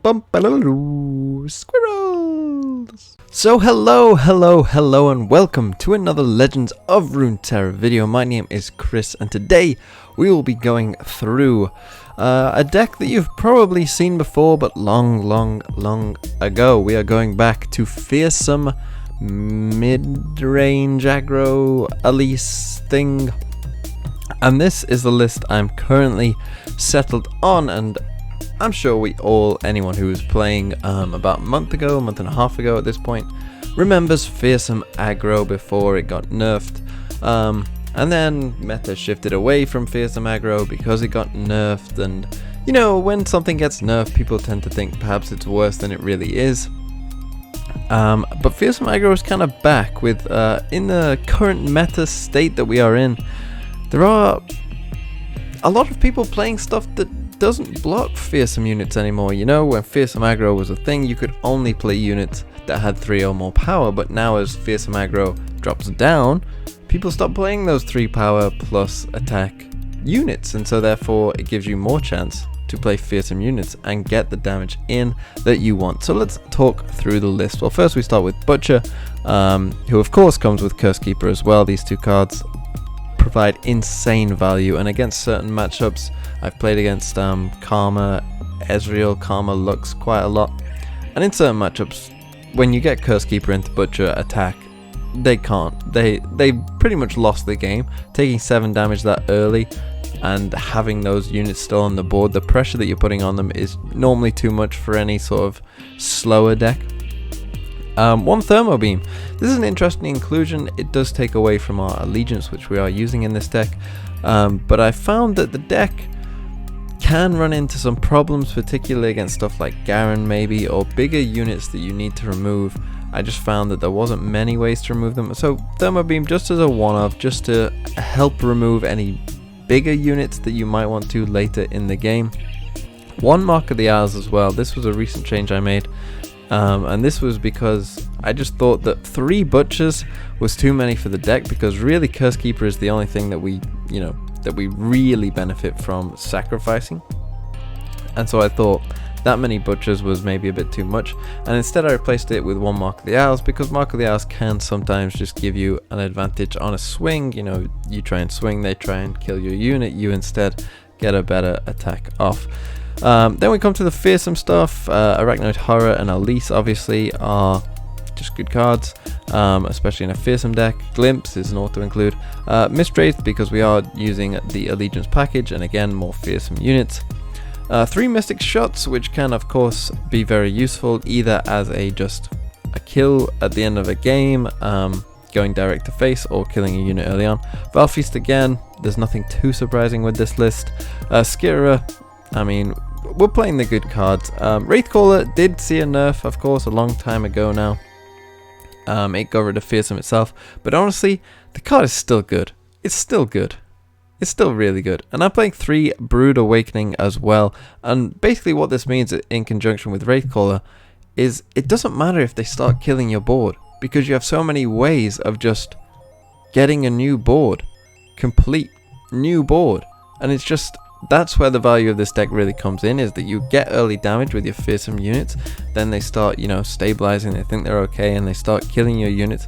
Squirrels! So hello and welcome to another Legends of Runeterra video. My name is Chris and today we will be going through a deck that you've probably seen before but long ago. We are going back to Fearsome Midrange aggro Elise thing. And this is the list I'm currently settled on, and I'm sure anyone who was playing about a month and a half ago at this point, remembers Fearsome aggro before it got nerfed. And then meta shifted away from Fearsome aggro because it got nerfed, and you know, when something gets nerfed, people tend to think perhaps it's worse than it really is. But Fearsome aggro is kind of back with, in the current meta state that we are in, there are a lot of people playing stuff that doesn't block Fearsome units anymore. You know, when Fearsome aggro was a thing, you could only play units that had 3 or more power, but now as Fearsome aggro drops down, people stop playing those 3 power plus attack units, and so therefore it gives you more chance to play Fearsome units and get the damage in that you want. So let's talk through the list. Well, first we start with Butcher, who of course comes with Curse Keeper as well. These 2 cards provide insane value, and against certain matchups, I've played against Karma, Ezreal, Karma Lux quite a lot, and in certain matchups, when you get Curse Keeper into Butcher attack, they pretty much lost the game. Taking 7 damage that early and having those units still on the board, the pressure that you're putting on them is normally too much for any sort of slower deck. 1 Thermo Beam. This is an interesting inclusion. It does take away from our allegiance, which we are using in this deck, but I found that the deck can run into some problems, particularly against stuff like Garen maybe, or bigger units that you need to remove. I just found that there wasn't many ways to remove them, so Thermo Beam just as a one-off, just to help remove any bigger units that you might want to later in the game. 1 Mark of the Hours as well. This was a recent change I made. And this was because I just thought that 3 Butchers was too many for the deck, because really Curse Keeper is the only thing that we really benefit from sacrificing. And so I thought that many Butchers was maybe a bit too much, and instead I replaced it with 1 Mark of the Hours, because Mark of the Hours can sometimes just give you an advantage on a swing. You know, you try and swing, they try and kill your unit, you instead get a better attack off. Then we come to the Fearsome stuff. Arachnoid Horror and Elise obviously are just good cards, especially in a Fearsome deck. Glimpse is an auto-include. Midrange, because we are using the Allegiance package, and again, more Fearsome units. 3 Mystic Shots, which can of course be very useful, either as just a kill at the end of a game, going direct to face, or killing a unit early on. Valfeast again, there's nothing too surprising with this list. Skirra, I mean, we're playing the good cards. Wraithcaller did see a nerf, of course, a long time ago now. It got rid of Fearsome itself, but honestly, the card is still good. It's still good. It's still really good. And I'm playing 3 Brood Awakening as well, and basically what this means in conjunction with Wraithcaller is it doesn't matter if they start killing your board, because you have so many ways of just getting a new board, complete new board, and it's just, that's where the value of this deck really comes in, is that you get early damage with your Fearsome units, then they start, you know, stabilizing, they think they're okay, and they start killing your units,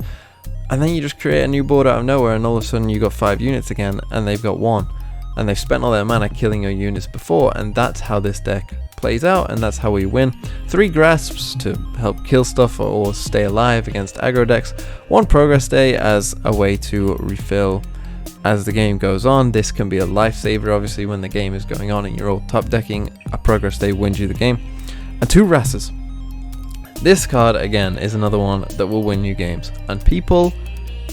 and then you just create a new board out of nowhere, and all of a sudden you got 5 units again, and they've got 1, and they've spent all their mana killing your units before, and that's how this deck plays out, and that's how we win. 3 Grasps to help kill stuff or stay alive against aggro decks. 1 Progress Day as a way to refill as the game goes on. This can be a lifesaver, obviously, when the game is going on and you're all top decking. A Progress Day wins you the game. And 2 Rhasas. This card, again, is another one that will win you games. And people,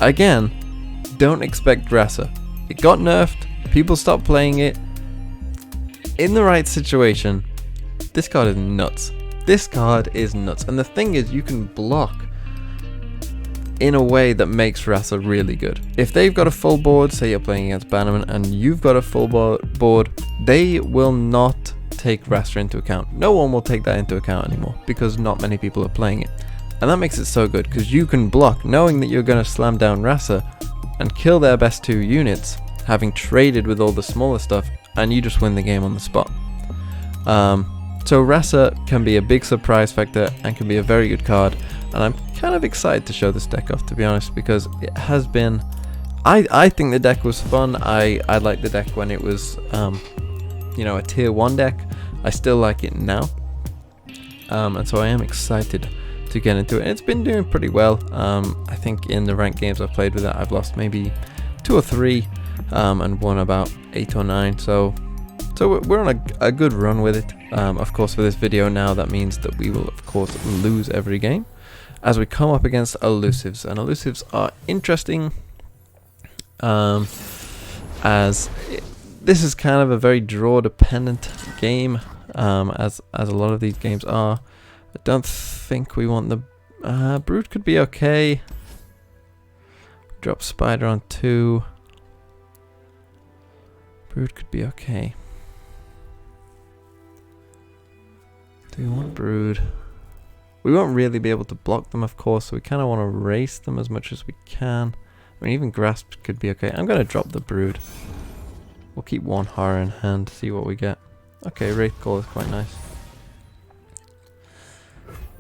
again, don't expect Rhasa. It got nerfed, people stopped playing it. In the right situation, this card is nuts. This card is nuts. And the thing is, you can block in a way that makes Rhasa really good. If they've got a full board, say you're playing against Bannerman and you've got a full board, they will not take Rhasa into account. No one will take that into account anymore, because not many people are playing it. And that makes it so good, because you can block knowing that you're going to slam down Rhasa and kill their best 2 units, having traded with all the smaller stuff, and you just win the game on the spot. So Rhasa can be a big surprise factor and can be a very good card, and I'm kind of excited to show this deck off, to be honest, because it has been... I think the deck was fun. I liked the deck when it was, you know, a tier 1 deck. I still like it now, and so I am excited to get into it. It's been doing pretty well. I think in the ranked games I've played with it, I've lost maybe 2 or 3, and won about 8 or 9. So we're on a good run with it. Of course, for this video now, that means that we will, of course, lose every game as we come up against elusives. And elusives are interesting, as this is kind of a very draw-dependent game, as a lot of these games are. I don't think we want the... Brood could be okay. Drop Spider on 2. Brood could be okay. Do we want Brood? We won't really be able to block them, of course, so we kind of want to race them as much as we can. I mean, even Grasp could be okay. I'm going to drop the Brood. We'll keep 1 Horror in hand, see what we get. Okay, Wraithcall is quite nice.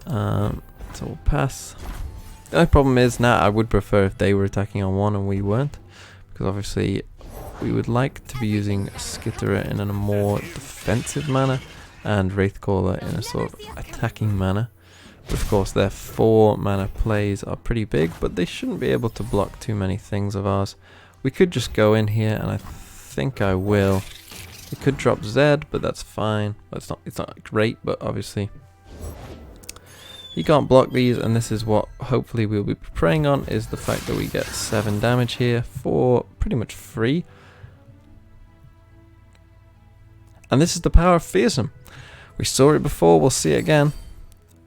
So we'll pass. The only problem is now I would prefer if they were attacking on 1 and we weren't, because obviously we would like to be using Skitterer in a more defensive manner and Wraithcaller in a sort of attacking manner. But of course their 4 mana plays are pretty big, but they shouldn't be able to block too many things of ours. We could just go in here, and I think I will. We could drop Zed, but that's fine. It's not great, but obviously he can't block these, and this is what hopefully we'll be preying on, is the fact that we get 7 damage here for pretty much free. And this is the power of Fearsome. We saw it before, we'll see it again.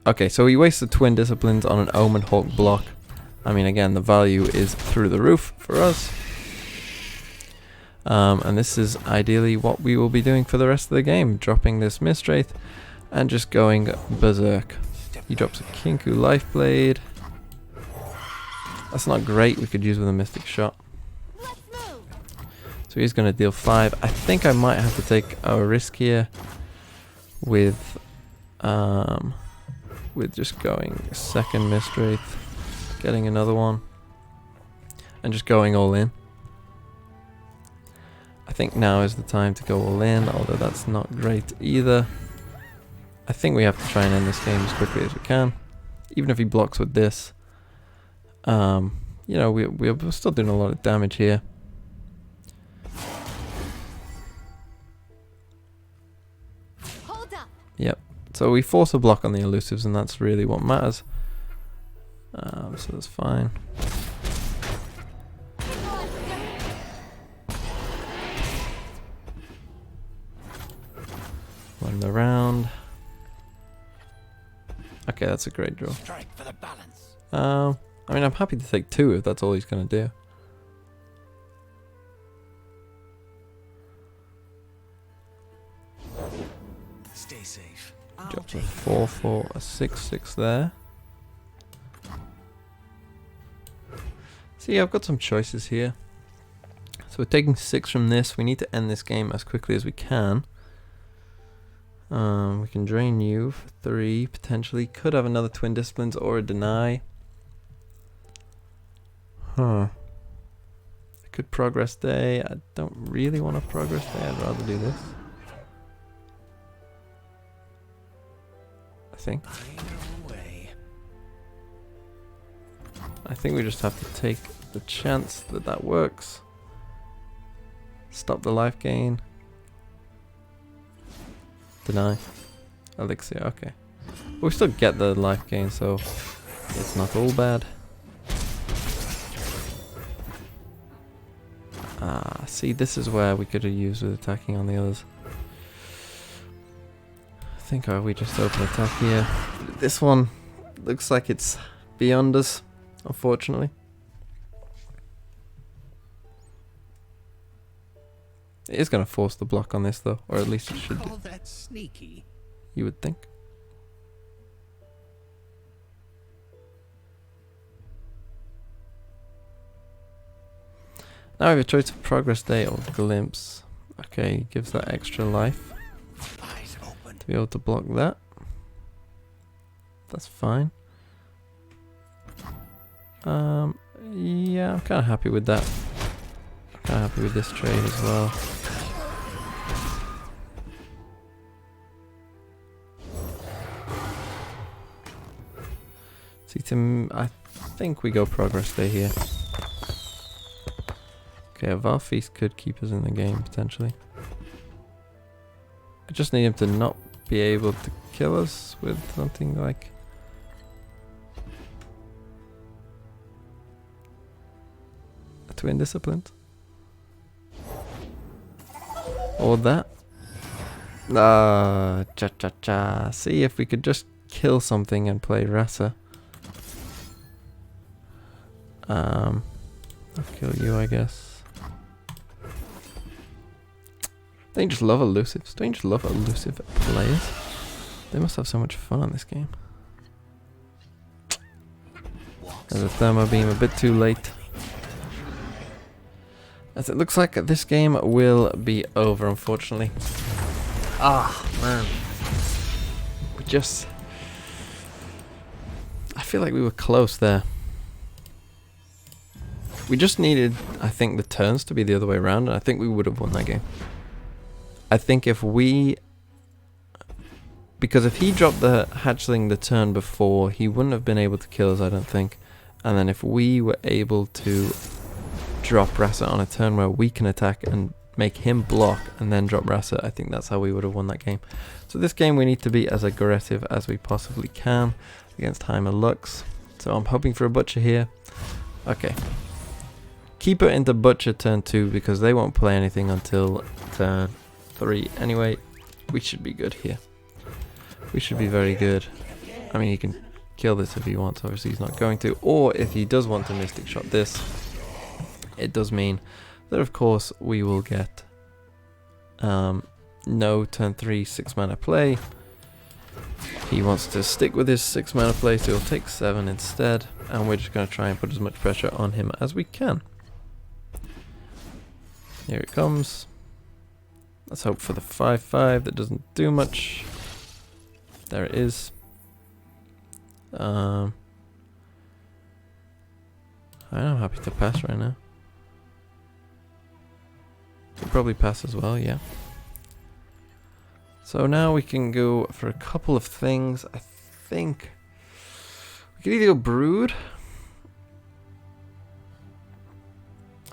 Okay, so we wasted Twin Disciplines on an Omen Hawk block. I mean, again, the value is through the roof for us. And this is ideally what we will be doing for the rest of the game. Dropping this Mistwraith and just going berserk. He drops a Kinku Lifeblade. That's not great, we could use with a Mystic Shot. So he's going to deal 5. I think I might have to take a risk here with just going second Mistwraith, getting another one, and just going all in. I think now is the time to go all in, although that's not great either. I think we have to try and end this game as quickly as we can, even if he blocks with this. You know, we're still doing a lot of damage here. Yep. So we force a block on the elusives, and that's really what matters. So that's fine. Win the round. Okay, that's a great draw. Strike for the balance. I mean, I'm happy to take 2 if that's all he's gonna do. Stay safe. Drops a 4/4, a 6/6 there. See, I've got some choices here. So we're taking 6 from this. We need to end this game as quickly as we can. We can drain you for 3, potentially. Could have another Twin Disciplines or a Deny. Huh. I could Progress Day. I don't really want to Progress Day. I'd rather do this. I think we just have to take the chance that that works. Stop the life gain. Deny. Elixir, okay. But we still get the life gain, so it's not all bad. See, this is where we could have used with attacking on the others. I think we just open attack here. This one looks like it's beyond us, unfortunately. It is going to force the block on this though, or at least it should do. That sneaky. You would think. Now we have a choice of Progress Day or Glimpse. Okay, gives that extra life. Eyes open. to be able to block that. That's fine. Yeah, I'm kind of happy with that. I'm kind of happy with this trade as well. See, I think we go progress day here. Okay, a Val Feast could keep us in the game, potentially. I just need him to not be able to kill us with something like... a Twin Discipline. Or that. Cha-cha-cha. See if we could just kill something and play Rhasa. I'll kill you, I guess. Don't you just love elusives? Don't you just love elusive players? They must have so much fun on this game. There's a thermo beam a bit too late. As it looks like this game will be over, unfortunately. Ah, man. We just... I feel like we were close there. We just needed, I think, the turns to be the other way around, and I think we would have won that game. I think if we... Because if he dropped the hatchling the turn before, he wouldn't have been able to kill us, I don't think. And then if we were able to drop Rhasa on a turn where we can attack and make him block and then drop Rhasa, I think that's how we would have won that game. So this game we need to be as aggressive as we possibly can against Heimer Lux. So I'm hoping for a Butcher here. Okay. Keep it into Butcher turn 2 because they won't play anything until turn 3 anyway. We should be good here. We should be very good. I mean, he can kill this if he wants, obviously he's not going to. Or if he does want to Mystic Shot this, it does mean that of course we will get no turn 3 6 mana play. He wants to stick with his 6 mana play, so he'll take 7 instead. And we're just going to try and put as much pressure on him as we can. Here it comes. Let's hope for the 5/5 that doesn't do much. There it is. I'm happy to pass right now. Could probably pass as well, yeah. So now we can go for a couple of things. I think we could either go Brood.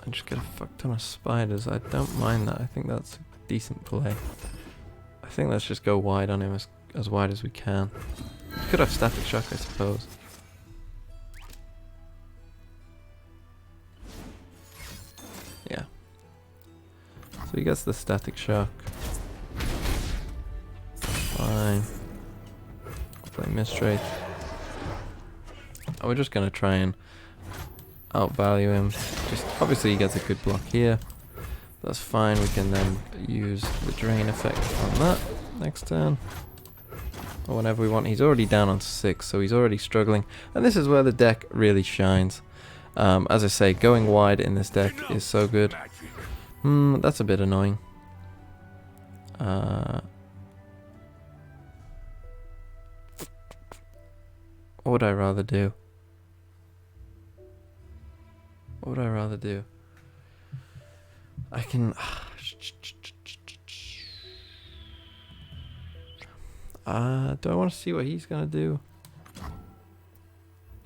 I just get a fuck ton of spiders. I don't mind that. I think that's a decent play. I think let's just go wide on him as wide as we can. We could have Static Shock, I suppose. Yeah. So he gets the Static Shock. Fine. Play Mistrate. And we're just gonna try and outvalue him. Just obviously he gets a good block here. That's fine. We can then use the drain effect on that next turn. Or whenever we want. He's already down on 6, so he's already struggling. And this is where the deck really shines. As I say, going wide in this deck is so good. That's a bit annoying. What would I rather do? What would I rather do? I can... do I want to see what he's going to do?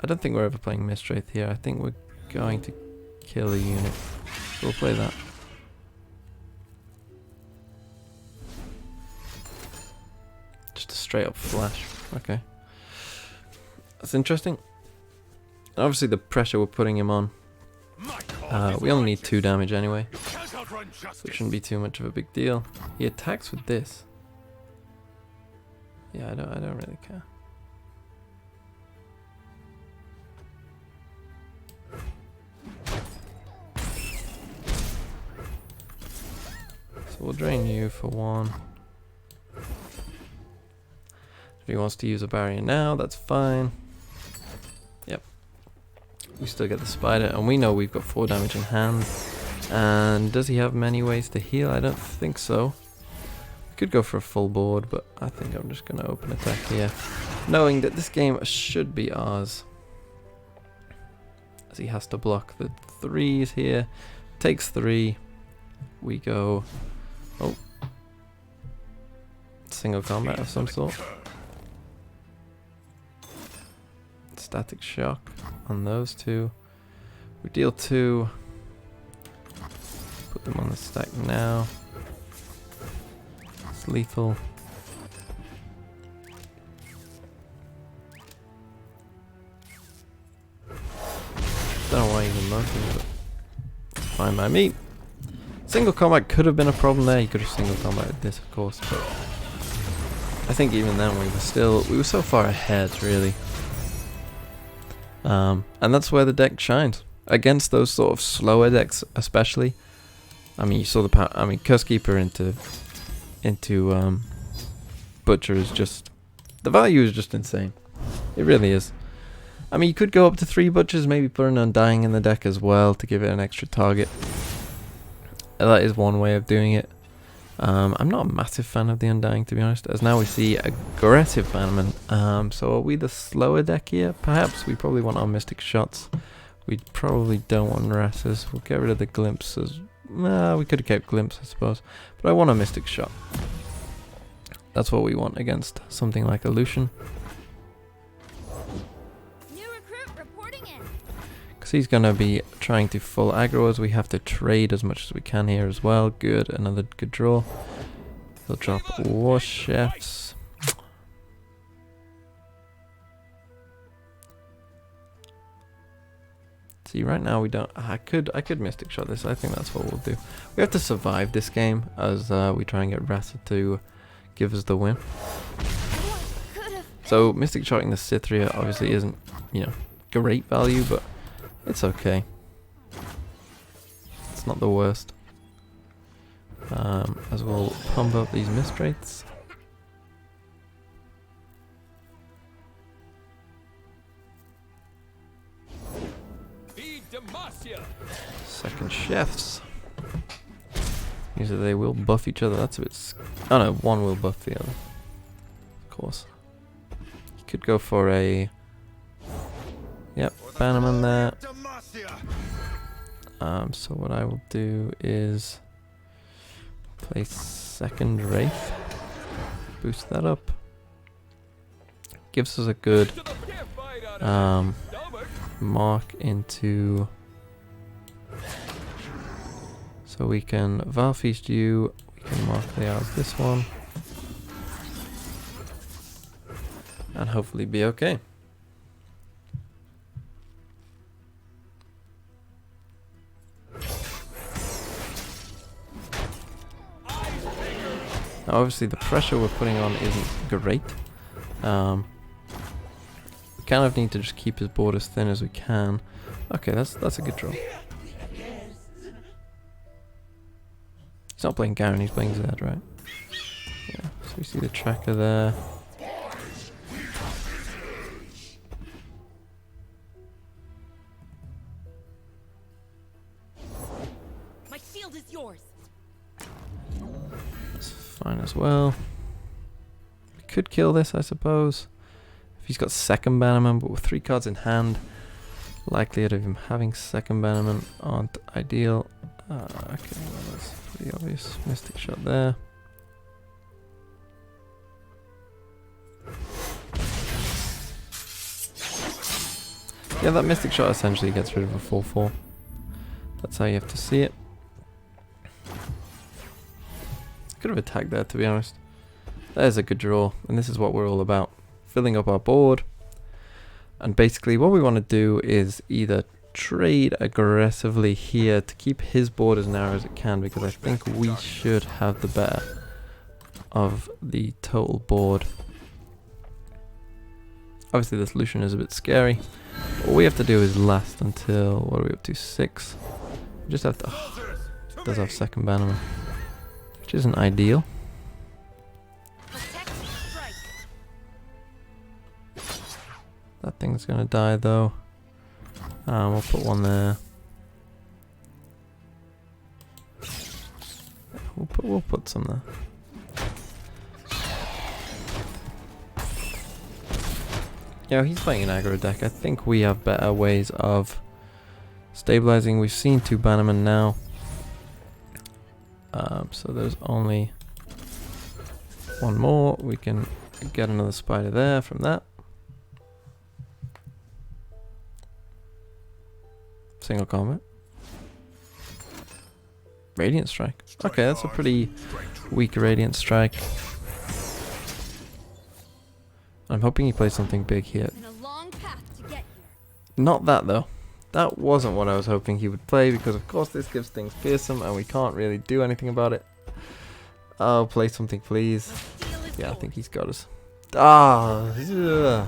I don't think we're ever playing Mistraith here. I think we're going to kill a unit. So we'll play that. Just a straight up flash. Okay. That's interesting. And obviously the pressure we're putting him on. We only need 2 damage anyway. So it shouldn't be too much of a big deal. He attacks with this. Yeah, I don't really care. So we'll drain you for 1. If he wants to use a barrier now, that's fine. Yep. We still get the spider, and we know we've got 4 damage in hand. And does he have many ways to heal? I don't think so. Could go for a full board, but I think I'm just going to open attack here, knowing that this game should be ours. As he has to block the 3s here. Takes 3. We go... Oh. Single combat of some sort. Static shock on those 2. We deal 2. Put them on the stack now. It's lethal. Don't know why he's emoting, but it's fine by me. Single combat could have been a problem there. You could have single combated this, of course, but I think even then we were so far ahead, really. And that's where the deck shines against those sort of slower decks, especially. I mean, you saw the power. I mean, Curse Keeper into Butcher is just, the value is just insane. It really is. I mean, you could go up to 3 Butchers, maybe put an Undying in the deck as well to give it an extra target. That is one way of doing it. I'm not a massive fan of the Undying, to be honest, as now we see aggressive Bannerman. So are we the slower deck here? Perhaps. We probably want our Mystic Shots. We probably don't want Rhasas. We'll get rid of the Glimpses. Nah, we could have kept Glimpse, I suppose. But I want a Mystic Shot. That's what we want against something like a Lucian. Because he's going to be trying to full aggro us. We have to trade as much as we can here as well. Good, another good draw. He'll drop War Chefs. See, right now we don't... I could Mystic Shot this. I think that's what we'll do. We have to survive this game as we try and get Rhasa to give us the win. So Mystic Shotting the Cythria obviously isn't, you know, great value, but it's okay. It's not the worst. As we'll pump up these Mistrates. Second Chefs. Usually they will buff each other. That's a bit... Oh no, one will buff the other. Of course. You could go for a... Yep, Bannerman there. So what I will do is play second Wraith. Boost that up. Gives us a good mark into... So we can Val Feast you, we can mark the hours this one. And hopefully be okay. Now obviously the pressure we're putting on isn't great. We kind of need to just keep his board as thin as we can. Okay, that's a good draw. He's not playing Garen, he's playing Zed, right? Yeah, so we see the tracker there. My shield is yours. That's fine as well. We could kill this, I suppose. If he's got second Bannerman, but with 3 cards in hand, likelihood of him having second Bannerman aren't ideal. Okay, well that's pretty obvious. Mystic Shot there. Yeah, that Mystic Shot essentially gets rid of a 4/4. That's how you have to see it. Could have attacked there, to be honest. There's a good draw, and this is what we're all about. Filling up our board. And basically what we want to do is either trade aggressively here to keep his board as narrow as it can, because I think we should have the better of the total board. Obviously this Lucian is a bit scary. All we have to do is last until, what are we up to, 6? We just have to, does have second Bannerman, which isn't ideal. That thing's gonna die though. We'll put one there. We'll put some there. You know, he's playing an aggro deck. I think we have better ways of stabilizing. We've seen 2 Bannermen now. So there's only 1 more. We can get another spider there from that. Single combat. Radiant Strike. Okay, that's a pretty weak Radiant Strike. I'm hoping he plays something big here. Been a long path to get here. Not that though. That wasn't what I was hoping he would play, because of course this gives things Fearsome and we can't really do anything about it. Oh, play something please. Yeah, I think he's got us. Ah, yeah. So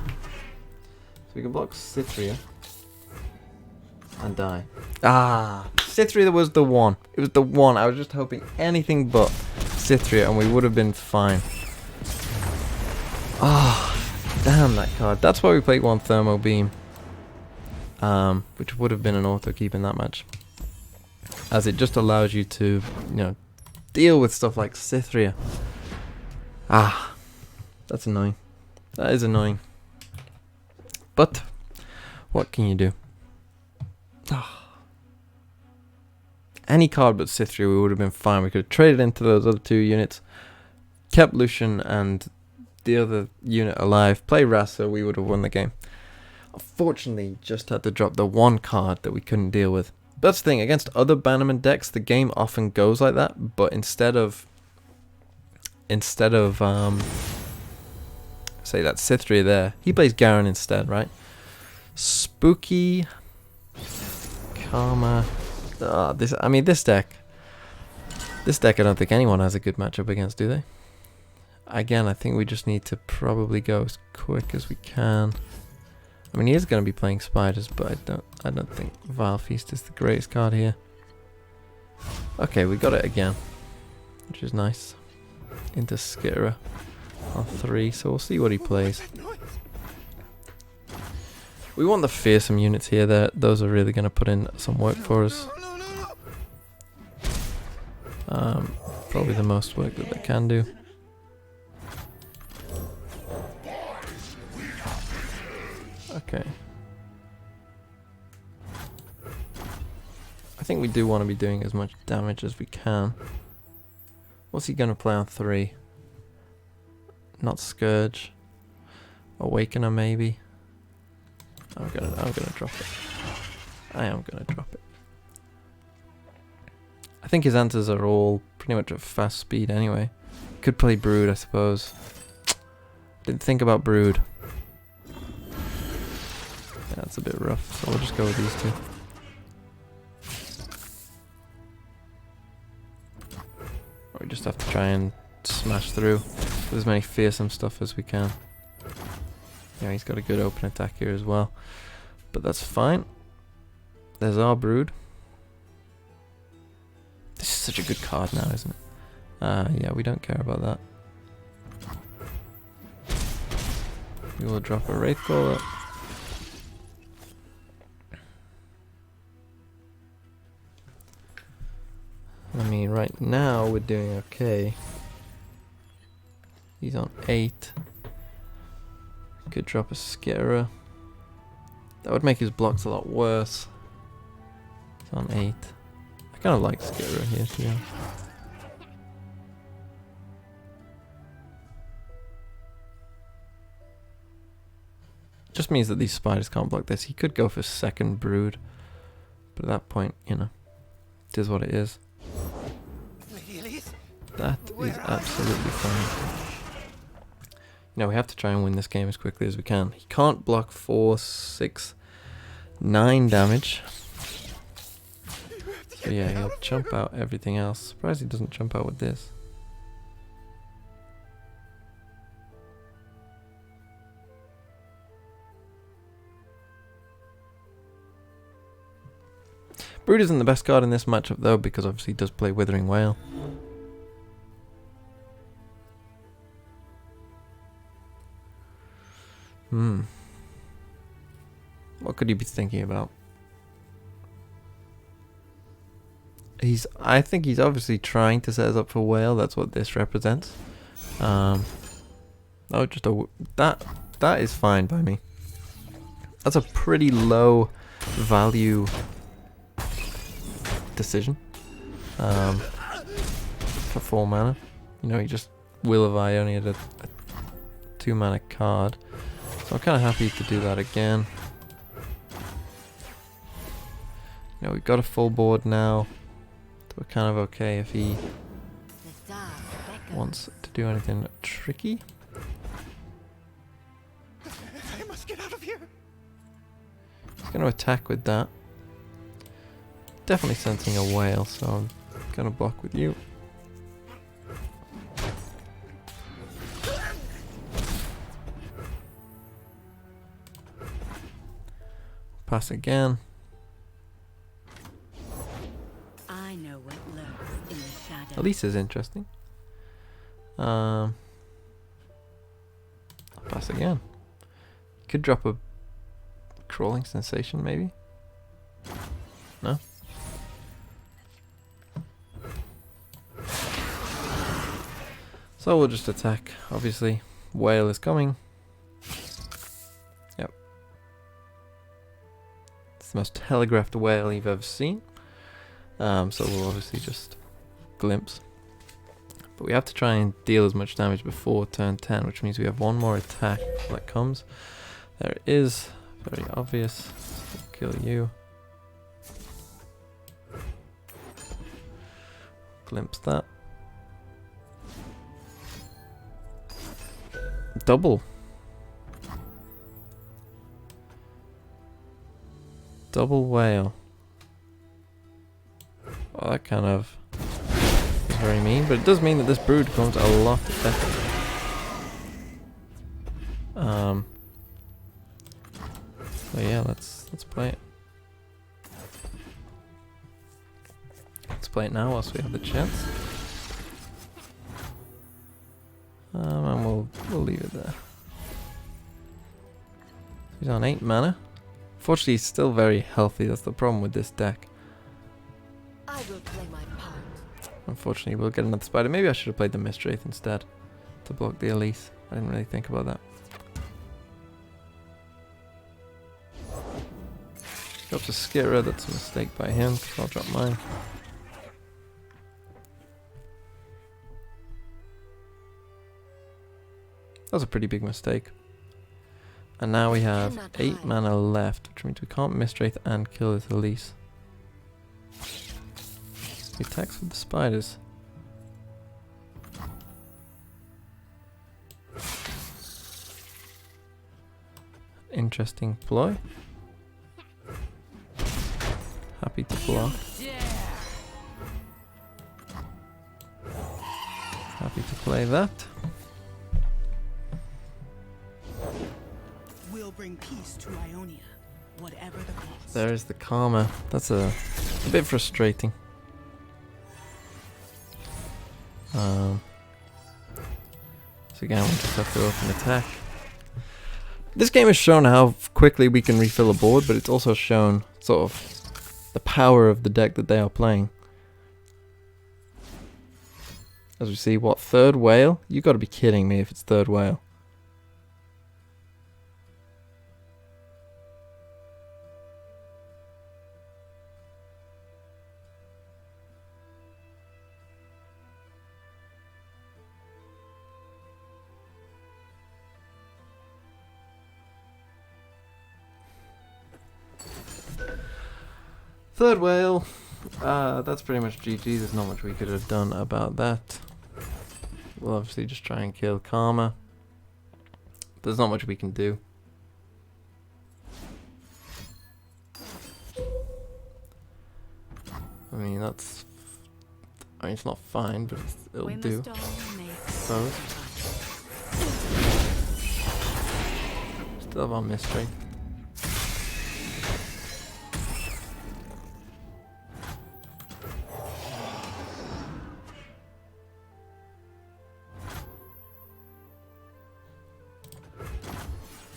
we can block Cithria and die. Ah, Cithria was the one. It was the one. I was just hoping anything but Cithria and we would have been fine. Ah, damn that card. That's why we played 1 Thermo Beam. Which would have been an auto keep in that match, as it just allows you to, you know, deal with stuff like Cithria. Ah, that's annoying. That is annoying. But what can you do? Ah. Any card but Cithria, we would have been fine. We could have traded into those other 2 units, kept Lucian and the other unit alive, play Rhasa, we would have won the game. Unfortunately, just had to drop the 1 card that we couldn't deal with. But that's the thing, against other Bannerman decks, the game often goes like that, but instead of say that Cithria there, he plays Garen instead, right? Spooky Karma. This deck I don't think anyone has a good matchup against, do they? Again, I think we just need to probably go as quick as we can. I mean, he is going to be playing spiders, but I don't think Vile Feast is the greatest card here. Okay, we got it again, which is nice. Into Skitterer on 3, so we'll see what he plays. We want the Fearsome units here. Those are really going to put in some work for us. Probably the most work that they can do. Okay. I think we do want to be doing as much damage as we can. What's he going to play on 3? Not Scourge. Awakener maybe. I'm gonna drop it. I am gonna drop it. I think his answers are all pretty much at fast speed anyway. Could play Brood, I suppose. Didn't think about Brood. Yeah, that's a bit rough, so we'll just go with these 2. Or we just have to try and smash through with as many Fearsome stuff as we can. Yeah, he's got a good open attack here as well. But that's fine. There's our Brood. This is such a good card now, isn't it? Yeah, we don't care about that. We will drop a Wraithcaller. I mean, right now we're doing okay. He's on 8. Could drop a Skitterer. That would make his blocks a lot worse. He's on 8. I kind of like Skitterer here, to be honest. Just means that these spiders can't block this. He could go for second Brood, but at that point, you know, it is what it is. That is absolutely fine. You know, we have to try and win this game as quickly as we can. He can't block 4, 6, 9 damage. So yeah, he'll jump out everything else. Surprised he doesn't jump out with this. Brood isn't the best card in this matchup though, because obviously he does play Withering Whale. What could he be thinking about? I think he's obviously trying to set us up for Whale. That's what this represents. That is fine by me. That's a pretty low value decision. For 4 mana. You know, you just Will of I only had a 2 mana card. So I'm kind of happy to do that again. You know, we've got a full board now. So we're kind of okay if he wants to do anything tricky. I must get out of here. He's going to attack with that. Definitely sensing a whale, so I'm going to block with you. Pass again. I know what lurks in the shadow. At least is interesting. I'll pass again. Could drop a crawling sensation, maybe. No. So we'll just attack. Obviously, whale is coming. Yep. It's the most telegraphed whale you've ever seen. So we'll obviously just glimpse. But we have to try and deal as much damage before turn 10, which means we have one more attack that comes. There it is. Very obvious. So kill you. Glimpse that. Double. Double whale. Well, that kind of is very mean, but it does mean that this brood becomes a lot better. So yeah, let's play it. Let's play it now whilst we have the chance. And we'll leave it there. He's on 8 mana. Fortunately, he's still very healthy. That's the problem with this deck. I will play my part. Unfortunately, we'll get another spider. Maybe I should have played the Mistwraith instead to block the Elise. I didn't really think about that. Drops a Skira. That's a mistake by him. So I'll drop mine. That was a pretty big mistake. And now we have 8 mana left, which means we can't Mistwraith and kill this Elise. He attacks with the spiders. Interesting ploy. Happy to block. Happy to play that. We'll bring peace to Ionia, whatever the cost. There's the karma. That's a bit frustrating. So again, we just have to open attack. This game has shown how quickly we can refill a board, but it's also shown sort of the power of the deck that they are playing. As we see, what, third whale? You gotta be kidding me if it's third whale. Third whale. That's pretty much GG. There's not much we could have done about that. We'll obviously just try and kill Karma. There's not much we can do. I mean, that's... I mean, it's not fine, but it'll do. So, still have our Mistwraith.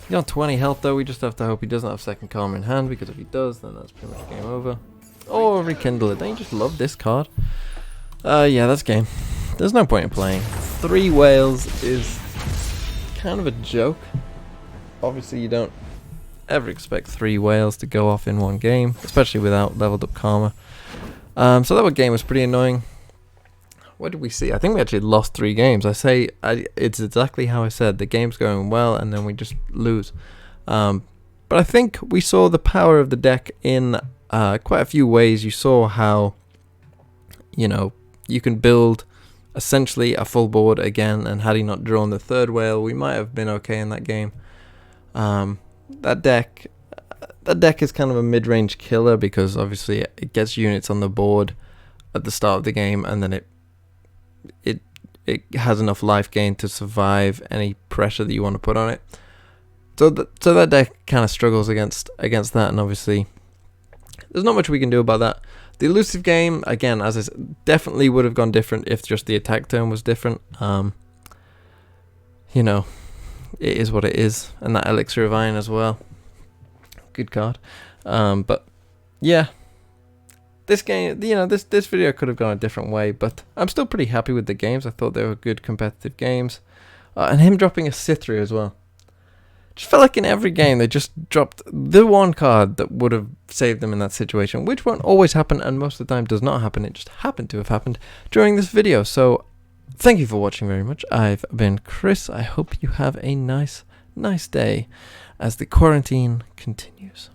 He's on 20 health though, we just have to hope he doesn't have second karma in hand, because if he does, then that's pretty much game over. Or rekindle it. Don't you just love this card? Yeah, that's game. There's no point in playing. 3 whales is kind of a joke. Obviously you don't ever expect 3 whales to go off in one game, especially without leveled up karma. So that game was pretty annoying. What did we see? I think we actually lost 3 games. It's exactly how I said. The game's going well, and then we just lose. But I think we saw the power of the deck in quite a few ways. You saw how, you know, you can build essentially a full board again, and had he not drawn the 3rd whale, we might have been okay in that game. That deck is kind of a mid-range killer, because obviously it gets units on the board at the start of the game, and then it has enough life gain to survive any pressure that you want to put on it. So that deck kind of struggles against that, and obviously there's not much we can do about that. The elusive game, again, as I said, definitely would have gone different if just the attack turn was different. You know, it is what it is, and that Elixir of Iron as well. Good card. But yeah, this game, you know, this video could have gone a different way, but I'm still pretty happy with the games. I thought they were good competitive games, and him dropping a Cithri as well. Just felt like in every game they just dropped the one card that would have saved them in that situation, which won't always happen, and most of the time does not happen. It just happened to have happened during this video. So thank you for watching very much. I've been Chris. I hope you have a nice day as the quarantine continues.